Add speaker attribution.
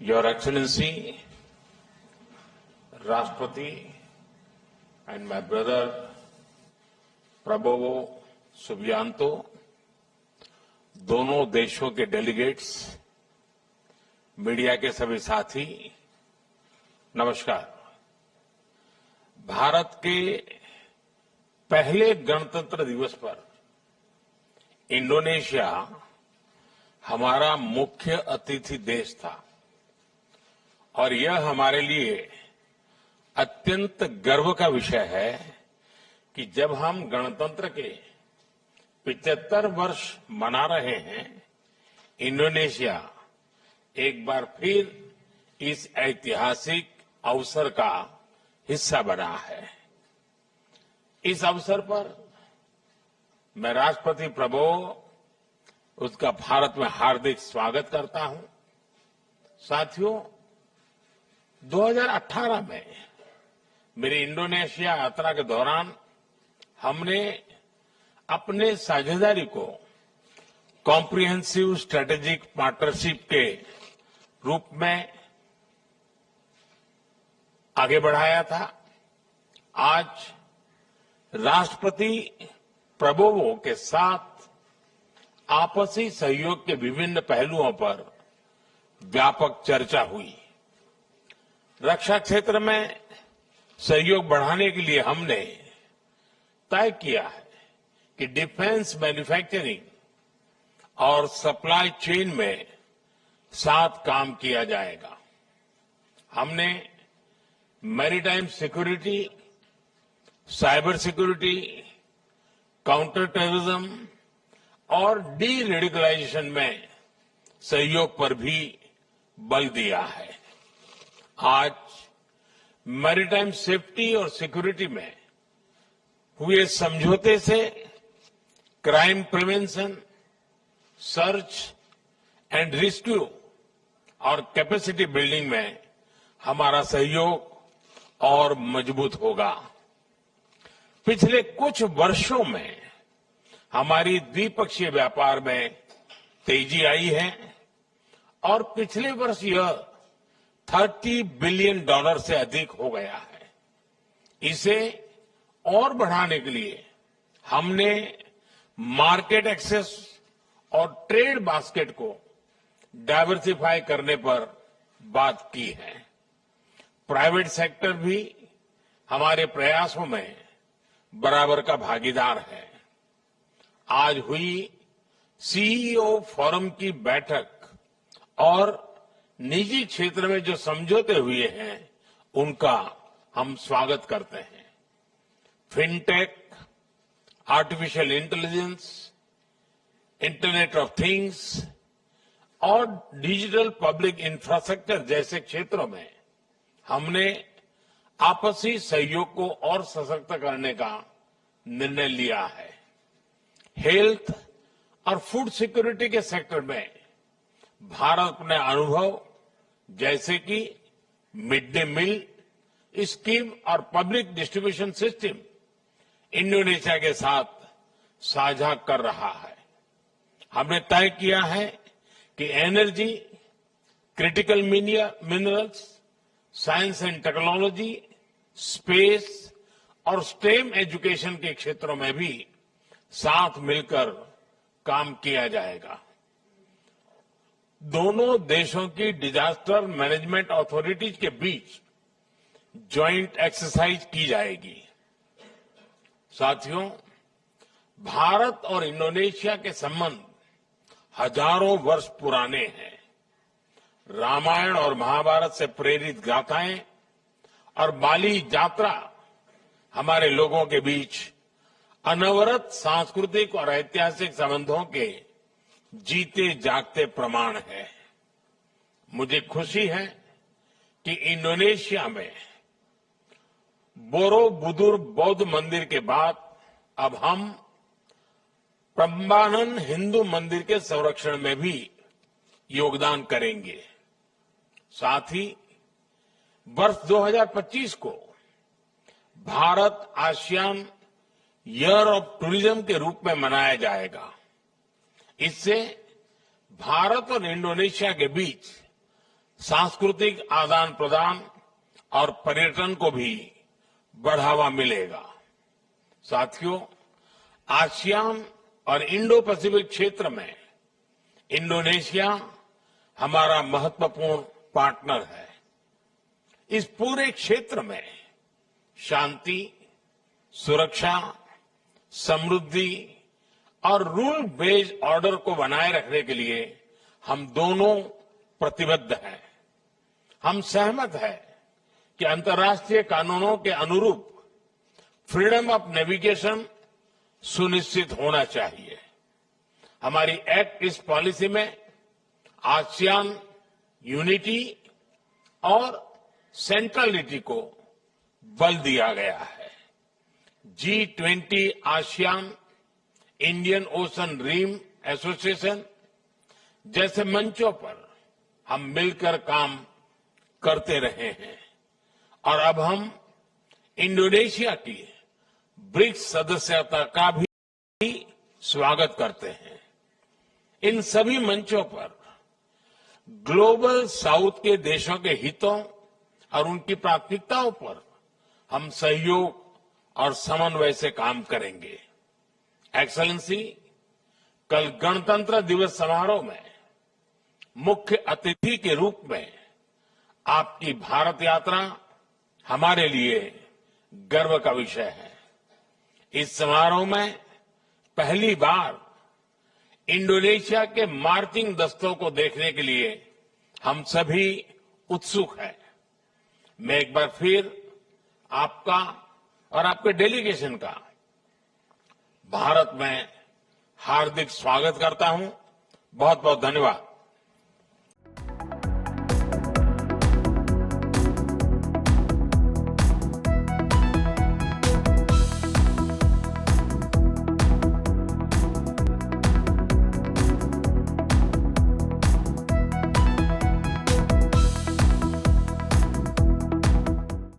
Speaker 1: Your Excellency, Rashtrapati and my brother Prabowo Subianto, दोनों देशों के डेलीगेट्स, मीडिया के सभी साथी, नमस्कार। भारत के पहले गणतंत्र दिवस पर इंडोनेशिया हमारा मुख्य अतिथि देश था और यह हमारे लिए अत्यंत गर्व का विषय है कि जब हम गणतंत्र के 75 वर्ष मना रहे हैं, इंडोनेशिया एक बार फिर इस ऐतिहासिक अवसर का हिस्सा बना है। इस अवसर पर मैं राष्ट्रपति प्रबोवो उसका भारत में हार्दिक स्वागत करता हूं। साथियों, 2018 में मेरी इंडोनेशिया यात्रा के दौरान हमने अपने साझेदारी को कॉम्प्रिहेंसिव स्ट्रेटेजिक पार्टनरशिप के रूप में आगे बढ़ाया था। आज राष्ट्रपति प्रबोवो के साथ आपसी सहयोग के विभिन्न पहलुओं पर व्यापक चर्चा हुई। रक्षा क्षेत्र में सहयोग बढ़ाने के लिए हमने तय किया है कि डिफेंस मैन्युफैक्चरिंग और सप्लाई चेन में साथ काम किया जाएगा। हमने maritime security, cyber security, counter terrorism और डी रेडिकलाइजेशन में सहयोग पर भी बल दिया है। आज मैरीटाइम सेफ्टी और सिक्योरिटी में हुए समझौते से crime prevention, search and rescue और कैपेसिटी बिल्डिंग में हमारा सहयोग और मजबूत होगा। पिछले कुछ वर्षों में हमारी द्विपक्षीय व्यापार में तेजी आई है और पिछले वर्ष यह $30 बिलियन से अधिक हो गया है। इसे और बढ़ाने के लिए हमने मार्केट एक्सेस और ट्रेड बास्केट को डाइवर्सिफाई करने पर बात की है। प्राइवेट सेक्टर भी हमारे प्रयासों में बराबर का भागीदार है। आज हुई सीईओ फोरम की बैठक और निजी क्षेत्र में जो समझौते हुए हैं, उनका हम स्वागत करते हैं। Fintech, artificial intelligence, internet of things और डिजिटल पब्लिक इंफ्रास्ट्रक्चर जैसे क्षेत्रों में हमने आपसी सहयोग को और सशक्त करने का निर्णय लिया है। हेल्थ और फूड सिक्योरिटी के सेक्टर में भारत अपने अनुभव जैसे कि मिड डे मील स्कीम और पब्लिक डिस्ट्रीब्यूशन सिस्टम इंडोनेशिया के साथ साझा कर रहा है। हमने तय किया है कि energy, critical minerals, science and technology, space और स्टेम एजुकेशन के क्षेत्रों में भी साथ मिलकर काम किया जाएगा। दोनों देशों की डिजास्टर मैनेजमेंट अथॉरिटीज के बीच ज्वाइंट एक्सरसाइज की जाएगी। साथियों, भारत और इंडोनेशिया के संबंध हजारों वर्ष पुराने हैं। रामायण और महाभारत से प्रेरित गाथाएं और बाली यात्रा हमारे लोगों के बीच अनवरत सांस्कृतिक और ऐतिहासिक संबंधों के जीते जागते प्रमाण है। मुझे खुशी है कि इंडोनेशिया में बोरोबुदुर बौद्ध मंदिर के बाद अब हम प्रम्बानन हिंदू मंदिर के संरक्षण में भी योगदान करेंगे। साथ ही वर्ष 2025 को Bharat ASEAN year of tourism के रूप में मनाया जाएगा। इससे भारत और इंडोनेशिया के बीच सांस्कृतिक आदान प्रदान और पर्यटन को भी बढ़ावा मिलेगा। साथियों, आसियान और इंडो पैसिफिक क्षेत्र में इंडोनेशिया हमारा महत्वपूर्ण पार्टनर है। इस पूरे क्षेत्र में शांति, सुरक्षा, समृद्धि और रूल बेस्ड ऑर्डर को बनाए रखने के लिए हम दोनों प्रतिबद्ध हैं। हम सहमत हैं कि अंतर्राष्ट्रीय कानूनों के अनुरूप फ्रीडम ऑफ नेविगेशन सुनिश्चित होना चाहिए। हमारी एक्ट ईस्ट पॉलिसी में आसियान यूनिटी और सेंट्रलिटी को बल दिया गया है। G20 ASEAN, Indian Ocean Rim Association जैसे मंचों पर हम मिलकर काम करते रहे हैं और अब हम इंडोनेशिया की ब्रिक्स सदस्यता का भी स्वागत करते हैं। इन सभी मंचों पर ग्लोबल साउथ के देशों के हितों और उनकी प्राथमिकताओं पर हम सहयोग और समन्वय से काम करेंगे। एक्सेलेंसी, कल गणतंत्र दिवस समारोह में मुख्य अतिथि के रूप में आपकी भारत यात्रा हमारे लिए गर्व का विषय है। इस समारोह में पहली बार इंडोनेशिया के मार्चिंग दस्तों को देखने के लिए हम सभी उत्सुक हैं। मैं एक बार फिर आपका और आपके डेलीगेशन का भारत में हार्दिक स्वागत करता हूं। बहुत बहुत धन्यवाद।